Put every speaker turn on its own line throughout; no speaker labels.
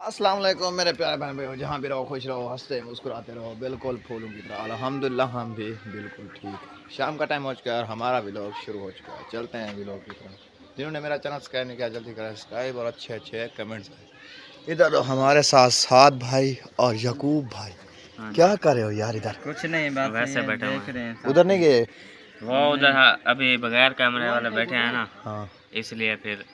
अस्सलाम वालेकुम मेरे प्यारे बहन भाइयों, जहाँ भी रहो खुश रहो, हंसते मुस्कुराते रहो, बिल्कुल फूलों की तरह। अल्हम्दुलिल्लाह हम भी बिल्कुल ठीक। शाम का टाइम हो चुका है और हमारा व्लॉग शुरू हो चुका है। चलते हैं व्लॉग की तरफ। जिन्होंने मेरा चैनल सब्सक्राइब नहीं किया जल्दी करें सब्सक्राइब और अच्छे अच्छे कमेंट्स आए। इधर हमारे साथ साद भाई और यकूब भाई। क्या कर रहे हो यार? इधर
कुछ नहीं, बस वैसे बैठे देख रहे हैं।
उधर नहीं गए?
वो उधर अभी बगैर कैमरे वाले बैठे हैं ना,
हाँ,
इसलिए फिर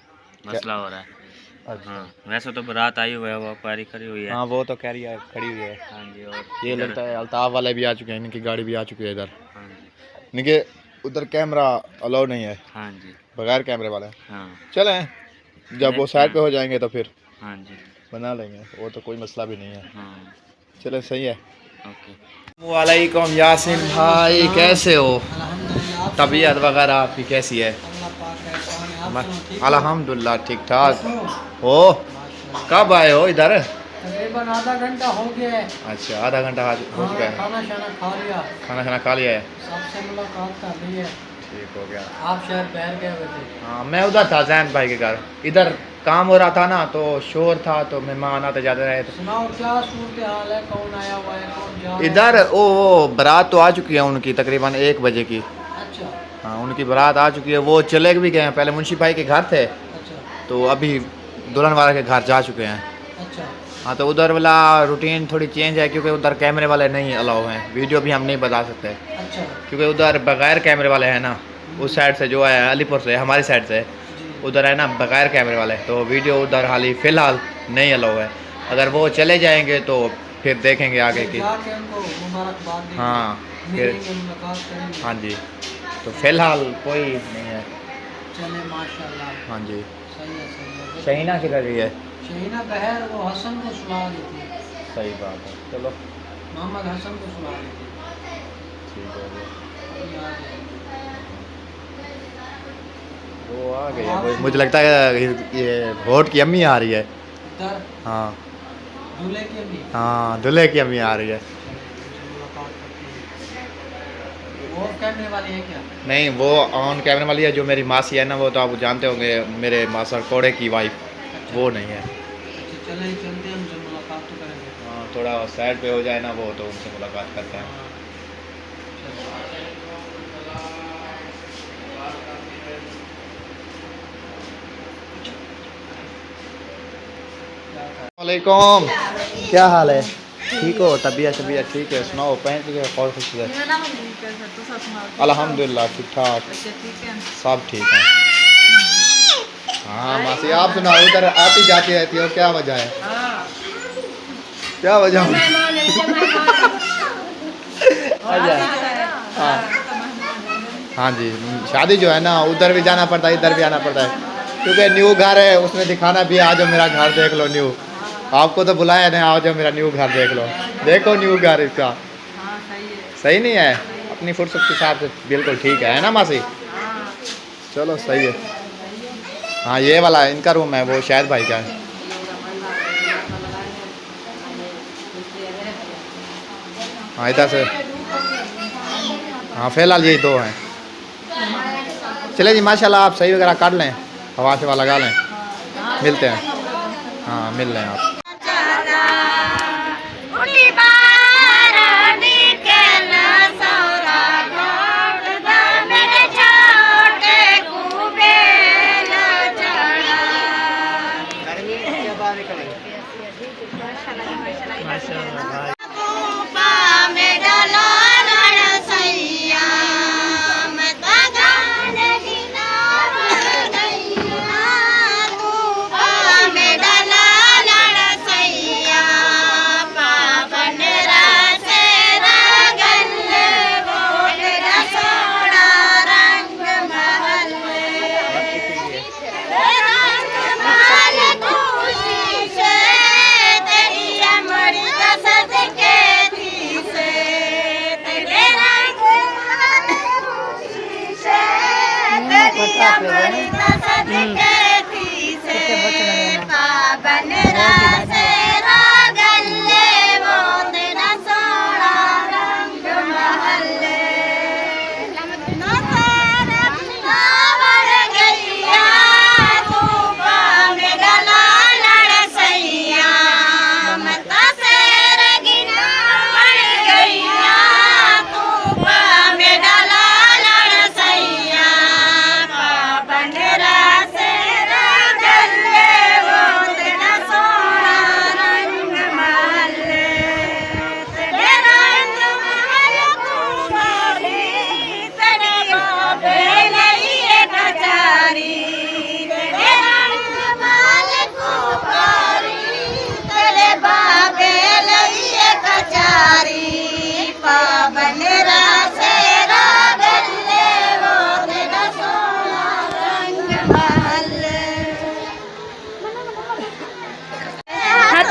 मसला हो रहा है।
अच्छा।
हाँ, वैसे तो बारात आई हुई है, वो पारी खड़ी हुई है।
हाँ वो तो कह रही है, खड़ी हुई है।
हाँ जी। और
ये लगता है अल्ताफ वाले भी आ चुके हैं, इनकी गाड़ी भी आ चुकी है इधर।
हाँ जी।
इनके उधर कैमरा अलाउ नहीं है,
हाँ जी।
बगैर कैमरे वाले।
हाँ।
चलें, जब वो साइड पे हो जाएंगे तो फिर
हाँ जी
बना लेंगे, वो तो कोई मसला भी नहीं है।
हाँ।
चले, सही है।
ओके।
वालेकुम यासिन भाई, कैसे हो? तबीयत वगैरह आपकी कैसी है? अल्हम्दुलिल्लाह ठीक ठाक हो। कब आए हो इधर?
तकरीबन आधा घंटा हो गया है।
अच्छा, आधा घंटा हो चुका है।
खाना शाना खा लिया,
खाना खाना खा लिया है,
सबसे मुलाकात कर ली है।
ठीक हो गया।
आप शायद बाहर गए हुए थे।
हाँ, मैं उधर था जैन भाई के घर। इधर काम हो रहा था ना, तो शोर था, तो मेहमान आते जाते रहे। तो
सुनाओ क्या सूरत हाल है, कौन आया हुआ है, कौन जा रहा है?
इधर ओ बारात तो आ चुकी है उनकी, तकरीबन 1 बजे की।
अच्छा
हाँ, उनकी बारात आ चुकी है, वो चले भी गए हैं। पहले मुंशी भाई के घर थे,
अच्छा
तो अभी दुल्हन वाले के घर जा चुके हैं।
अच्छा
हाँ, तो उधर वाला रूटीन थोड़ी चेंज है, क्योंकि उधर कैमरे वाले नहीं अलाउ हैं, वीडियो भी हम नहीं बता सकते,
अच्छा
क्योंकि उधर बगैर कैमरे वाले हैं ना। उस साइड से जो है अलीपुर से, हमारी साइड से
जी।
उधर है ना बगैर कैमरे वाले, तो वीडियो उधर हाली फ़िलहाल नहीं अलाउ है। अगर वो चले जाएंगे तो फिर देखेंगे आगे की।
जाके उनको मुबारकबाद देंगे,
हाँ फिर,
मिलेंगे, मुलाकात करेंगे।
हाँ जी, तो फ़िलहाल कोई नहीं है।
चले माशाल्लाह।
हाँ जी।
सही है सही है।
शहीना किधर गई है?
शहीना बहर वो हसन को सुला देती है,
सही बात है, चलो
मोहम्मद हसन को सुला देती है।
ठीक हो गया।
अभी आ गए।
वो आ गई है, मुझे लगता है ये वोट की अम्मी आ रही है।
इधर
हाँ
दूल्हे की अम्मी।
हाँ, दूल्हे की अम्मी आ रही है।
मुलाकात करती है। वो कैमरे वाली है क्या?
नहीं, वो ऑन कैमरे वाली है, जो मेरी मासी है ना, वो तो आप जानते होंगे, मेरे मासर कोड़े की वाइफ, वो नहीं है।
अच्छा चले चलते हैं, उनसे मुलाकात तो करेंगे।
हाँ, थोड़ा साइड पे हो जाए ना वो, तो उनसे मुलाकात करते हैं। वालेकुम, क्या हाल है? ठीक हो? तबीयत तबीयत ठीक है? सुनाओ, पहन के और खुश है? अल्हम्दुलिल्लाह ठीक ठाक, सब ठीक है। हाँ मासी, आप सुनाओ, उधर आती जाती रहती हो, क्या वजह है? क्या वजह है? हाँ हाँ जी, शादी जो है ना, उधर भी जाना पड़ता है, इधर भी आना पड़ता है, क्योंकि न्यू घर है, उसमें दिखाना भी, आ जाओ मेरा घर देख लो न्यू। आपको तो बुलाया नहीं, आ जाओ मेरा न्यू घर देख लो। देखो न्यू घर इसका, सही नहीं है? अपनी फुर्सत के हिसाब से बिल्कुल ठीक है ना मासी? चलो सही है। हाँ, ये वाला इनका रूम है, वो शायद भाई का है। हाँ, इधर से। हाँ, फिलहाल यही 2 हैं। चले जी, माशाल्लाह, आप सही वगैरह काट लें, हवा से लगा लें, मिलते हैं। हाँ, मिल लें आप।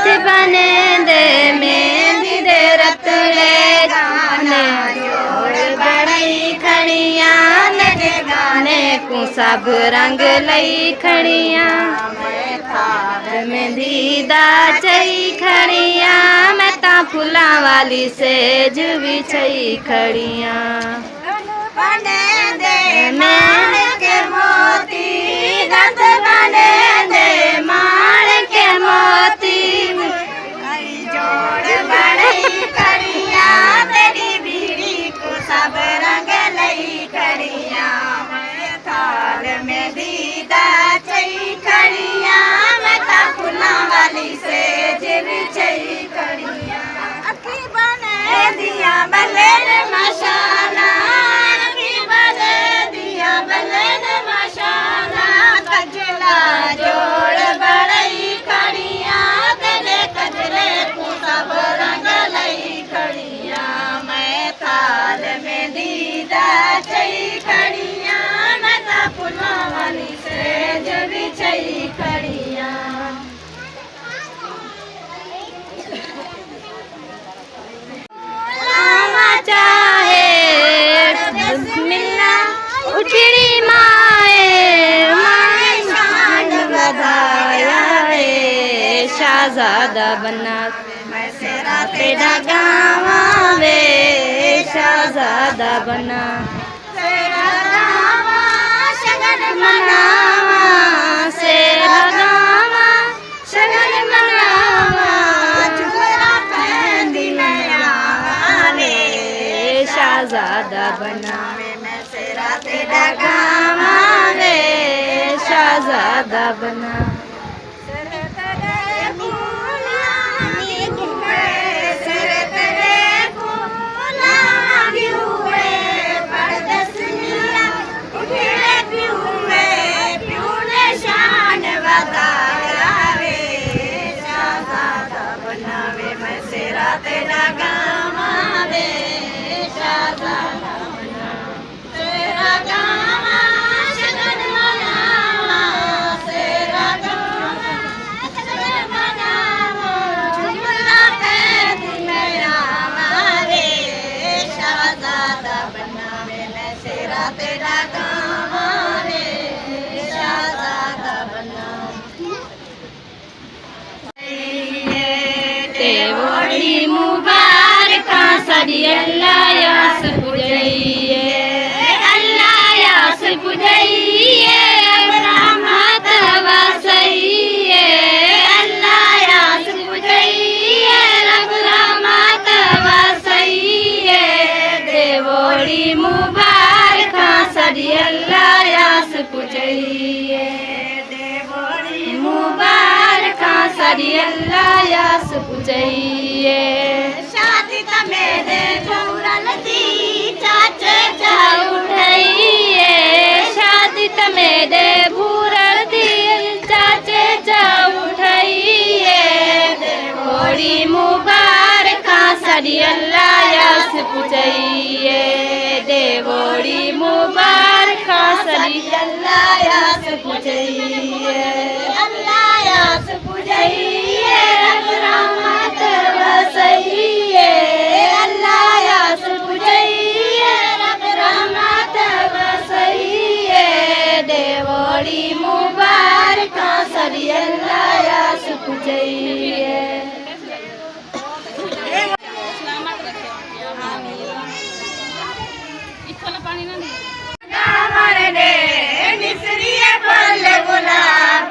हाथ बने दे मेहंदी दे रतड़े गाने जोड़ बड़ई खड़िया लगे गाने को सब रंग लई खड़िया थाल मेहंदी दा चई खड़िया मैं ता फुला वाली सेज बिछई खड़िया बने दे माण के मोती रत बने दे माण के मोती जोड़ बड़ई खड़िया तेरी बीड़ी को सब रंग लई खड़िया थाल में दीदा चई खड़िया मैं ता फुला वाली सेज बिछई खड़िया अखी बने दिया बलेन मशाला अखी बने दिया बलेन मशाला कजला जोड़ बड़ई खड़िया तेरे कजरे को सब रंग लई खड़िया मैं थाल में दीदा चई खड़िया मैं ता फुला वाली सेज बिछई खड़िया चाहे मिलना उठड़ी माए माए शान बधाया है शाहजादा बना मैं सेरा तेरा गावा वे शाहजादा बना सेरा गावा शगन मनावा सेरा गावा शगन मनावा चुरा पहंदी शाहजादा बना मैं सेरा तेरा गावा रे शाहजादा बना तेरा गावा वे शाहजादा बना तेरा गावा शगन मनावा तेरा गावा शगन मनावा झुमरा पैद मेरा रे शाहजादा बना मैं सेरा तेरा गावा रे शाहजादा बना देवोड़ी मुबारका सरी अल्लाह यास पुजइए अल्लाह यास पुजइए रहमत वसइए अल्लाह यास पुजइए रब रहमत वसइए देवोड़ी मुबारका सरी अल्लाह यास पुजइए देवोड़ी मुबारका सरी अल्लाह यास पुजइए शादी का मेरे जोरल दी चाचे जा उठइए शादी का मेरे भूरल दी चाचे जा उठइए देवोड़ी मुबारका सरी अल्लाह यास पुजइए देवोड़ी मुबारका सरी अल्लाह यास पुजइए अल्लाह यास पुजइए रब रहमत वसइए अल्लाह यास पुजइए रब रहमत वसइए देवोड़ी मुबारका सरी अल्लाह यास पुजइए मिसरी फल गुलाब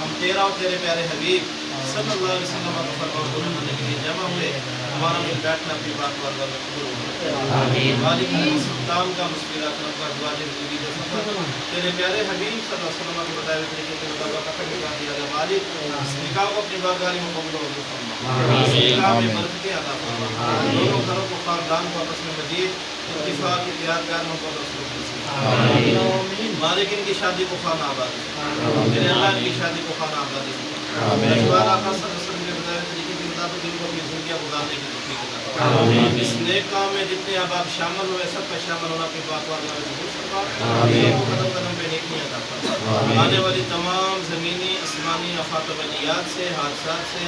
हम तेरा और तेरे प्यारे हबीब सल्लल्लाहु अलैहि वसल्लम का फरमान बोलने के लिए जमा हुए हमारा मिल बैठना अपनी बात पर कबूल आमीन मालिक सुल्तान का मुस्किलात का दुआ जिंदगी का सफर तेरे प्यारे हबीब सल्लल्लाहु अलैहि वसल्लम के बताए तरीके के मुताबिक का निकाह दिया गया मालिक इस निकाह को अपनी बारगाह में कबूल फरमा आमीन निकाह में बरकतें अता फरमा दोनों घरों को खानदान को आपस में मजीद इत्तिफाक इत्तेहादगार मोहब्बत रसूल आमीन मालिक इनकी शादी को खाना आबाद तेरे अल्लाह की शादी को खाना आबाद आमीन अशवार आका सल्लल्लाहु अलैहि वसल्लम के तरीके के मुताबिक इनको अपनी जिंदगी गुजारने की तौफीक अता फरमा आमीन इस नेक काम में जितने आप शामिल हुए सब का शामिल होना अपनी बात वाला ज़रूर फरमा आमीन को कदम कदम पे नेकी अता फरमा आने वाली तमाम ज़मीनी आसमानी आफात वलियात से हादसात से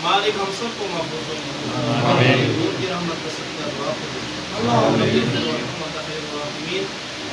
मालिक हम सबको महफूज फरमा आमीन नूर की रहमत का सदका दुआ कबूल अल्लाहुम्मा आमीन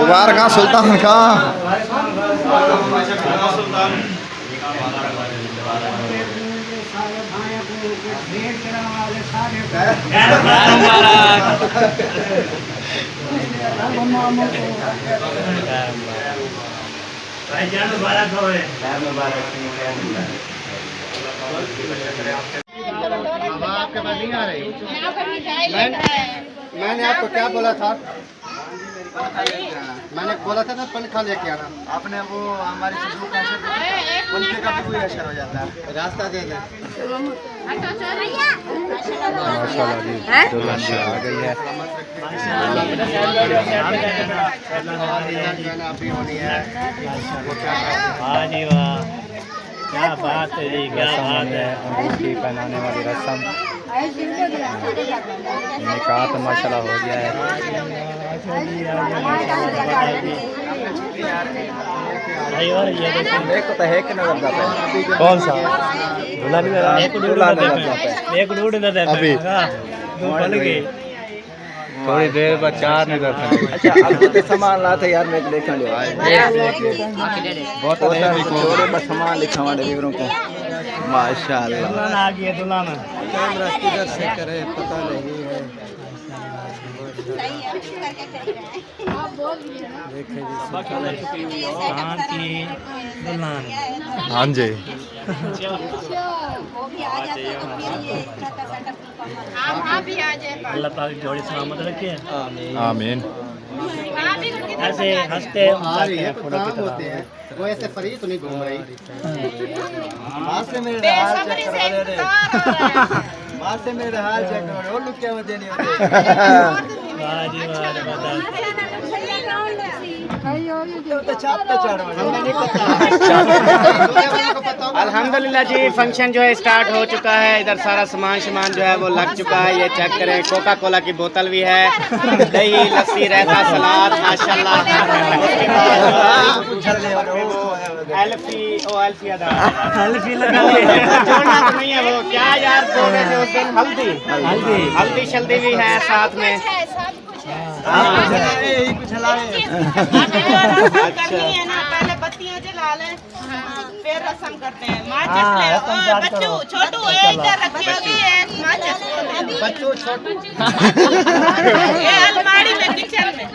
मुबारक सुल्तान खां
सुल्तान
आपके पास नहीं आ रही मैंने आपको क्या बोला था मैंने बोला था ना पंखा लेके आना आपने वो हमारी पंखे का भी कोई असर हो जाता है रास्ता दे दे माशाल्लाह आ गई है क्या बात है जी क्या बात है अंगूठी पहनाने वाली रस्म निकाह तो माशाल्लाह हो गया है कौन सा अभी थोड़ी देर बाद चार नहीं करते अच्छा अब तो सामान लाते यार मैं देखा लिया बहुत थोड़े बस सामान लिखा हमारे वीरों को माशाल्लाह आ गया दुल्हन कैमरा किधर से करे पता नहीं है हाँ जी अल्लाह पाक जोड़ी सलामत रखे आमीन ऐसे हंसते होते हैं वो ऐसे फरी तो नहीं घूम रही से मेरे हाल चेक करा दे मां से मेरे हाल चेक करो और लोग क्या मत देनी होती वाह जी वाह
अल्हम्दुलिल्लाह जी फंक्शन जो है स्टार्ट हो चुका है। इधर सारा सामान जो है वो लग चुका है। ये चेक करें, कोका कोला की बोतल भी है, दही लस्सी रहता सलाद माशाल्लाह। एल्फी लगा छोड़ना तो नहीं है वो क्या यार बोले थे उस दिन हल्दी शल्दी भी है साथ में।
कुछ
पहले बत्तियां जला लें फिर रस्म करते हैं। माचिस ले बच्चू छोटू इधर रखी होगी एक माचिस
बच्चू छोटू
ये अलमारी में किचन में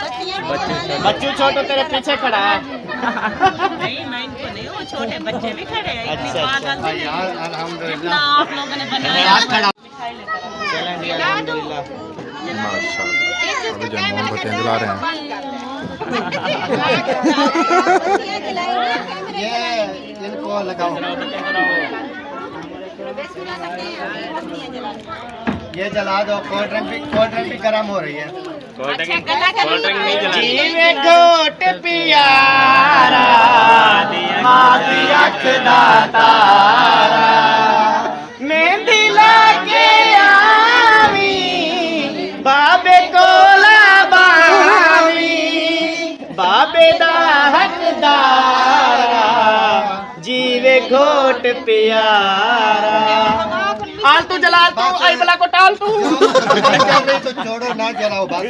बच्चू छोटू तेरे पीछे खड़ा है।
नहीं मैं इनको नहीं, वो छोटे बच्चे भी खड़े हैं। इतनी पागल भी नहीं। इतना आप लोगों ने बनाया। मिठाई लेकर आओ।
चलें जी अल्हम्दुलिल्लाह।
माशाल्लाह अभी जो है मोहम्मद दिला रहे हैं।
ये इनको लगाओ। ये जला दो। कोल्ड ड्रिंक भी गर्म हो रही है।
अच्छा गला कर
जीवे घोट पियारा माती अख दा तारा मेहंदी लागे आवी बाबे कोला बावी बाबे दा हकदारा जीवे घोट पियारा आलतू जला तू आई बला को टाल तू
तो छोड़ो ना जलाओ बस,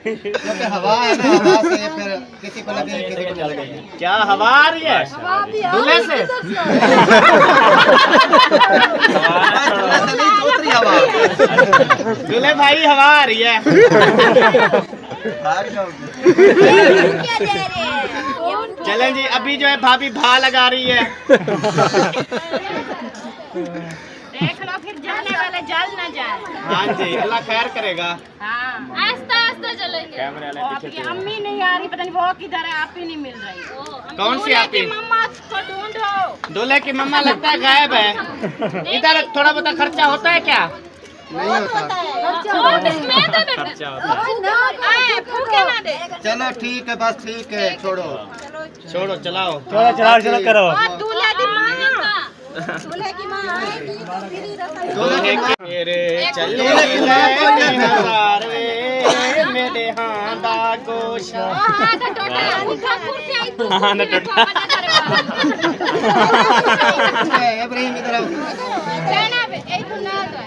क्योंकि हवा है ना, हवा से फिर किसी को लगे किसी को नहीं लगे।
क्या हवा आ रही है दूल्हे से?
नहीं दूसरी हवा
दूल्हे भाई हवा आ रही है।
भाग जाओगे।
चलें जी अभी जो है भाभी भा लगा रही है।
देख लो फिर जलने वाले जल न जाए।
हाँ जी अल्लाह खैर करेगा।
हाँ आस्ते आस्ते चलेंगे। आपकी अम्मी नहीं आ रही, पता नहीं वो किधर है, आप ही नहीं मिल रही।
कौन सी
दूल्हे
आपी?
की मम्मा को ढूंढो।
दूल्हे की मम्मा लगता है गायब है। इधर थोड़ा बहुत खर्चा होता है क्या?
नहीं होता।
भूखे ना दे।
चलो ठीक है, बस ठीक है, छोड़ो।
छोड़ो चलाओ।
चलो करो।
और दूल्हे की माँ दूल्हे की माँ आएगी तो फिर ही रसम।
दूल्हे की मेरे चले मेरे हाँ दा गोशा
हाँ तो टोटा उठा कुर्सी आई तू। हाँ तो टोटा।
इब्राहिम इधर आओ।
कहना बे एक ना दो।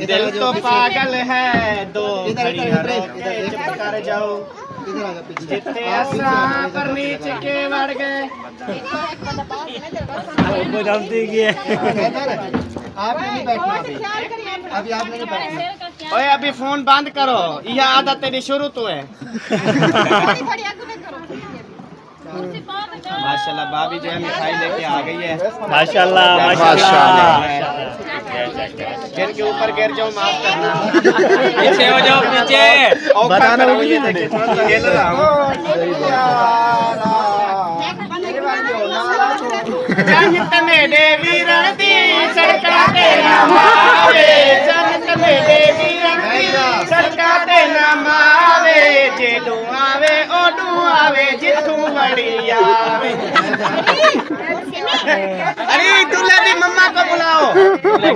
दिल तो पागल है दो
इधर
घड़ी
इधर
रोके चुप कर जाओ
इधर आ जाओ पीछे।
जितने असा पर नीचे के बढ़ गए।
आप नहीं बैठना अभी आप नहीं बैठना।
ओए अभी फोन बंद करो, यह आदत तेरी शुरू तो है। माशाल्लाह भाभी जो है मिठाई लेके आ गई है।
माशाल्लाह
गिर के ऊपर गिर जाओ, माफ करना।
पीछे हो जाओ पीछे।
बताना मुझे देखिए थोड़ा सा खेल रहा हूँ। जनत मेरे वीरन दी सड़का ते नमावे जनत मेरे वीरन दी सड़का ते नमावे जेडू आवे ओडू आवे जिथू बड़ी आवे। अरे दूल्हे की मम्मा को बुलाओ।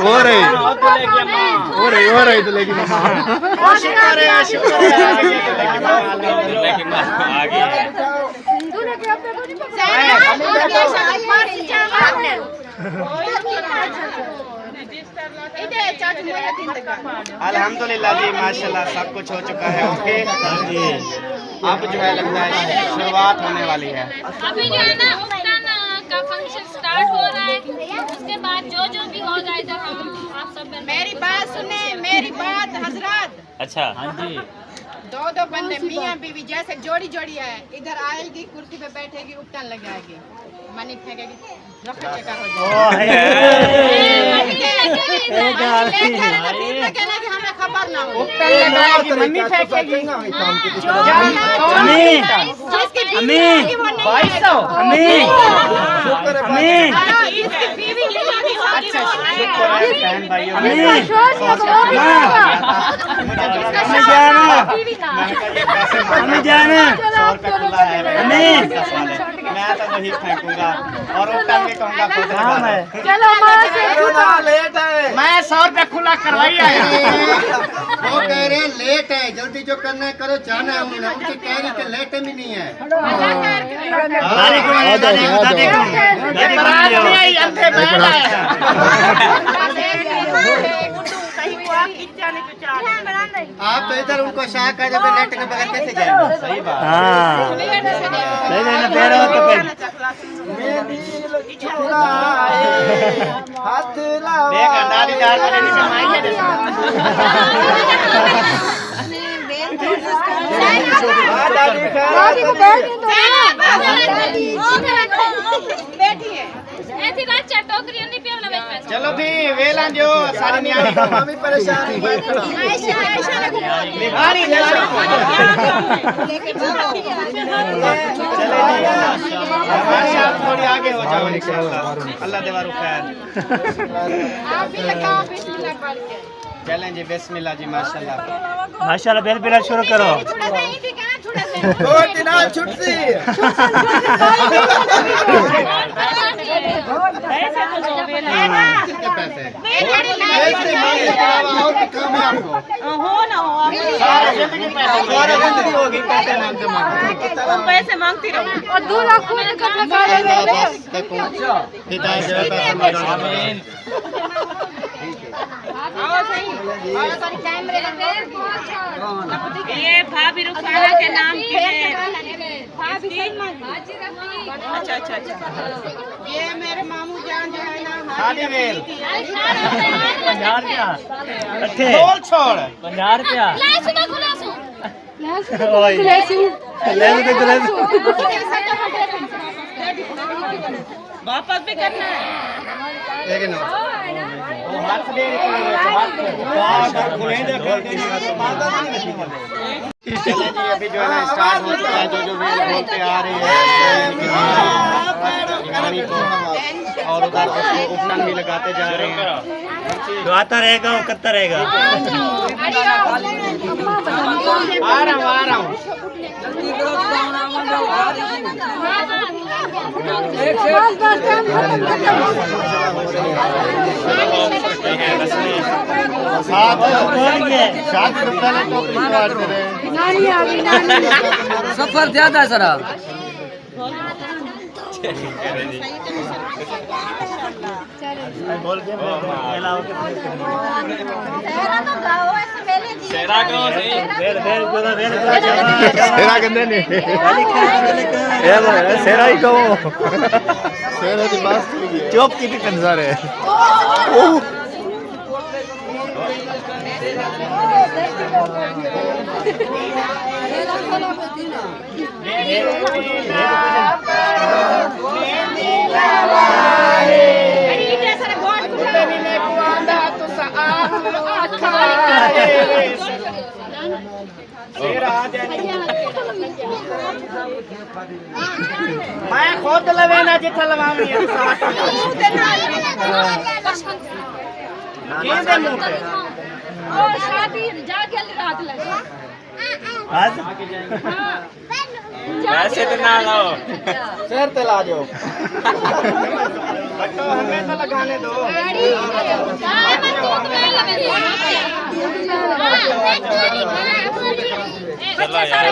हो रही दूल्हे की मम्मा।
शुक्र है दूल्हे की मम्मा आ गई है। अल्हम्दुलिल्लाह जी माशाल्लाह सब कुछ हो चुका है। ओके अब जो है लगता है शुरुआत होने वाली है।
अभी जो है ना उपनयन का फंक्शन स्टार्ट हो रहा है। उसके बाद जो भी होगा इधर हम आप सब
मेरी बात सुने, मेरी बात हजरत।
अच्छा हाँ जी।
दो बंदे मियाँ बीवी जैसे जोड़ी है। इधर आएगी कुर्सी पे बैठेगी, उपटन लगाएगी, मनी फेंकेगी, रखा चेकर हो जाएगा। हमें खबर ना हो।
मम्मी फेंकेगी।
इसकी बीवी
अच्छा शुक्र है बहन भाइयों। मैं तो वही फेंकूंगा और उपटन भी कहूँगा खुद लगा दो। मैं 100 रुपया खुला करवाई आया।
वो कह रहे हैं लेट है, जल्दी जो करना है करो, जाना है उन्हें। उनकी कह रही कि लेट भी नहीं है।
अंधे बैल आए हैं।
आप तो इधर उनको शाह का जब लेट के बगैर कैसे जाएंगे?
सही बात। देख अंडारीदार वाले नीचे माइक है।
बैठी है
ऐसी रात टोकरी नहीं पियोना बेच पैसा
चलो थी वेला जो सारी न्यारी
मम्मी परेशान है
निहारी चले माशाल्लाह थोड़ी आगे हो जाओ इंशाल्लाह अल्लाह देवारू खैर
आप भी लगाओ बिस्मिल्लाह पढ़ के
चलें जी बिस्मिल्लाह जी माशाल्लाह
माशाल्लाह बेल बिला शुरू करो
थोड़ा सा ही दिखाना थोड़ा सा
दो दिन आज छुट्टी
सारा जिंदगी होगी पैसे मांगते
पैसे मांगती रहो और 2 लाख खुद कपड़ा खरीद ले आओ सही कैमरे
ये भाभी रुखसाना के नाम की है
भाभी सलमान अच्छा अच्छा अच्छा ये मेरे मामू जान जो है ना
शादी वेल
50 रुपया अठे
बोल छोड़
50 रुपया
लाए सुना खुला सु
ओए ले ले
वापस भी करना है
लेकिन
वो हाथ दे हाथ खुले चले जी अभी जो है ना स्टार्ट हो चुका है जो वेल बोलते आ रहे हैं और उधर उसको उपनयन भी लगाते जा रहे हैं
जो आता रहेगा वो करता रहेगा
आ रहा हूँ
सफर ज्यादा सरा बोल के
सेरा कंदे नहीं सेरा ही कहो सेरा दी बात चुप की कंजर है
मैं खुद लवेना जिथे लवाऊंगी केंदे मुंह पे
ओ शादी जाके रात लगे
आज
वैसे तो ना लाओ सर ते ला जाओ बट्टो हमें तो लगाने दो
चलो यार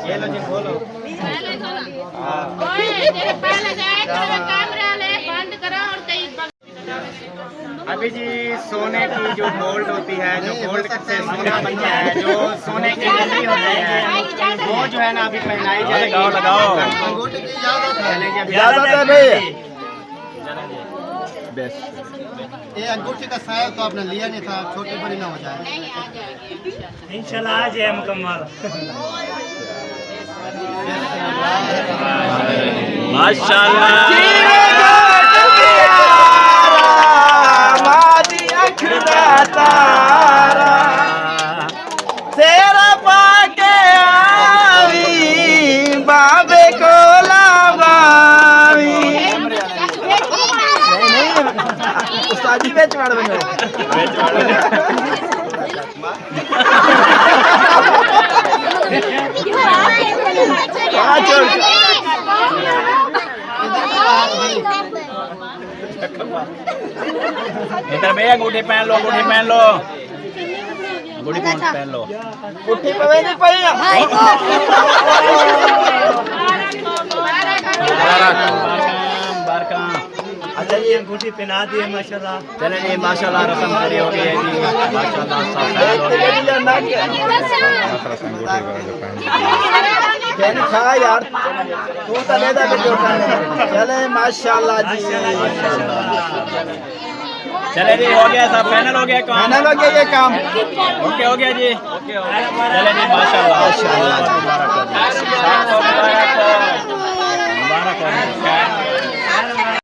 ये लो जी बोलो अभी जी सोने की जो गोल्ड होती है जो गोल्ड से सोना बनता है जो सोने की गली होती है वो जो है ना अभी पहनाई जाएगी लगाओ
अंगूठी की इजाजत है ये अंगूठी का साया तो आपने लिया नहीं था छोटी बड़ी ना हो जाए
इंशाल्लाह आज है मुकम्मल
तेरा पाके आवी बाबे को लावी उस्तादी पे चढ़ बनो इधर भैया अंगूठी पहन लो अंगूठी पहन लो अंगूठी पहन लो अंगूठी पहन नहीं पड़ी
अच्छा ये अंगूठी पहना दी है माशाल्लाह
चले जी माशाल्लाह रस्म पूरी हो गई है जी माशाल्लाह सब खा यार तू तो ले जा वीडियो खाने चले माशाल्लाह जी चले जी हो गया सब फाइनल हो गया काम ये काम ओके हो गया जी चले जी माशाल्लाह